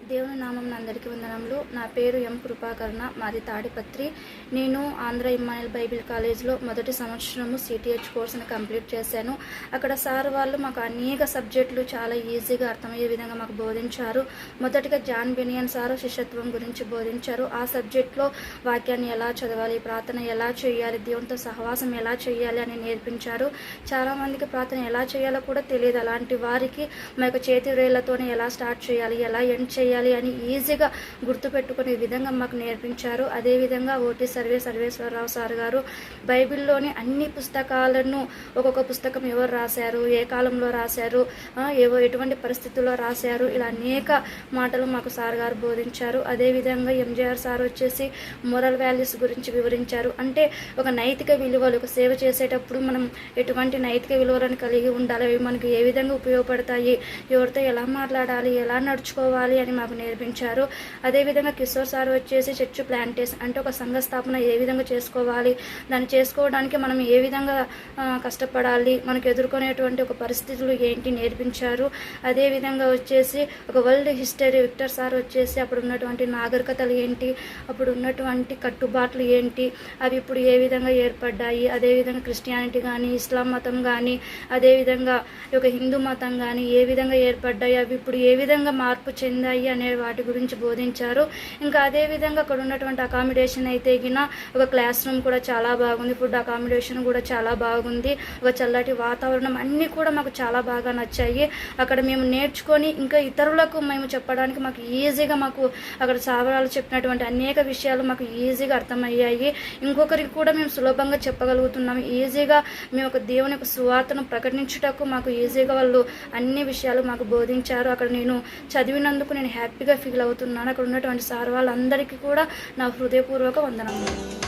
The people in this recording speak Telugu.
దేవుని నామం అందరికీ వందనములు. నా పేరు ఎం కృపాకర్ణ, మాది తాడిపత్రి. నేను ఆంధ్ర ఇమ్మానుయేల్ బైబిల్ కాలేజ్లో మొదటి సంవత్సరము సిటిహెచ్ కోర్సును కంప్లీట్ చేశాను. అక్కడ సార్ వాళ్ళు మాకు అనేక సబ్జెక్టులు చాలా ఈజీగా అర్థమయ్యే విధంగా మాకు బోధించారు. మొదటిగా జాన్ బెనియన్ సారు శిష్యత్వం గురించి బోధించారు. ఆ సబ్జెక్ట్లో వాక్యాన్ని ఎలా చదవాలి, ప్రార్థన ఎలా చేయాలి, దేవునితో సహవాసం ఎలా చేయాలి అని నేర్పించారు. చాలామందికి ప్రార్థన ఎలా చేయాలో కూడా తెలియదు. అలాంటి వారికి మా యొక్క చేతి వేళ్లతోనే ఎలా స్టార్ట్ చేయాలి, ఎలా ఎండ్ చేయాలి అని ఈజీగా గుర్తుపెట్టుకునే విధంగా మాకు నేర్పించారు. అదేవిధంగా ఓటి సర్వేశ్వరరావు సార్ గారు బైబిల్లోని అన్ని పుస్తకాలను ఒక్కొక్క పుస్తకం ఎవరు రాశారు, ఏ కాలంలో రాశారు, ఎటువంటి పరిస్థితుల్లో రాశారు, ఇలా అనేక మాటలు మాకు సార్ గారు బోధించారు. అదేవిధంగా ఎంజేఆర్ సార్ వచ్చేసి మోరల్ వాల్యూస్ గురించి వివరించారు. అంటే ఒక నైతిక విలువలు, ఒక సేవ చేసేటప్పుడు మనం ఎటువంటి నైతిక విలువలను కలిగి ఉండాలి, అవి మనకు ఏ విధంగా ఉపయోగపడతాయి, ఎవరితో ఎలా మాట్లాడాలి, ఎలా నడుచుకోవాలి అని మాకు నేర్పించారు. అదేవిధంగా కిషోర్ సార్ వచ్చేసి చర్చ్ ప్లాంటేషన్ అంటే ఒక సంఘ స్థాపన ఏ విధంగా చేసుకోవాలి, దాన్ని చేసుకోవడానికి మనం ఏ విధంగా కష్టపడాలి, మనకు ఎదుర్కొనేటువంటి ఒక పరిస్థితులు ఏంటి నేర్పించారు. అదేవిధంగా వచ్చేసి ఒక వరల్డ్ హిస్టరీ విక్టర్ సార్ వచ్చేసి అప్పుడు ఉన్నటువంటి నాగరికతలు ఏంటి, అప్పుడు ఉన్నటువంటి కట్టుబాట్లు ఏంటి, అవి ఇప్పుడు ఏ విధంగా ఏర్పడ్డాయి, అదేవిధంగా క్రిస్టియానిటీ కానీ, ఇస్లాం మతం కానీ, అదేవిధంగా ఒక హిందూ మతం కానీ ఏ విధంగా ఏర్పడ్డాయి, అవి ఇప్పుడు ఏ విధంగా మార్పు చెందాయి అనే వాటి గురించి బోధించారు. ఇంకా అదేవిధంగా అక్కడ ఉన్నటువంటి అకామిడేషన్ అయితే గిన ఒక క్లాస్ రూమ్ కూడా చాలా బాగుంది, ఫుడ్ అకామిడేషన్ కూడా చాలా బాగుంది, ఒక చల్లటి వాతావరణం అన్నీ కూడా మాకు చాలా బాగా నచ్చాయి. అక్కడ మేము నేర్చుకొని ఇంకా ఇతరులకు మేము చెప్పడానికి మాకు ఈజీగా మాకు అక్కడ సావరాలు చెప్పినటువంటి అనేక విషయాలు మాకు ఈజీగా అర్థమయ్యాయి. ఇంకొకరికి కూడా మేము సులభంగా చెప్పగలుగుతున్నాము. ఈజీగా మేము ఒక దేవుని యొక్క సువార్తను ప్రకటించుటకు మాకు ఈజీగా వాళ్ళు అన్ని విషయాలు మాకు బోధించారు. అక్కడ నేను చదివినందుకు నేను హ్యాపీగా ఫీల్ అవుతున్నాను. అక్కడ ఉన్నటువంటి సార్ వాళ్ళందరికీ కూడా నా హృదయపూర్వక వందనములు.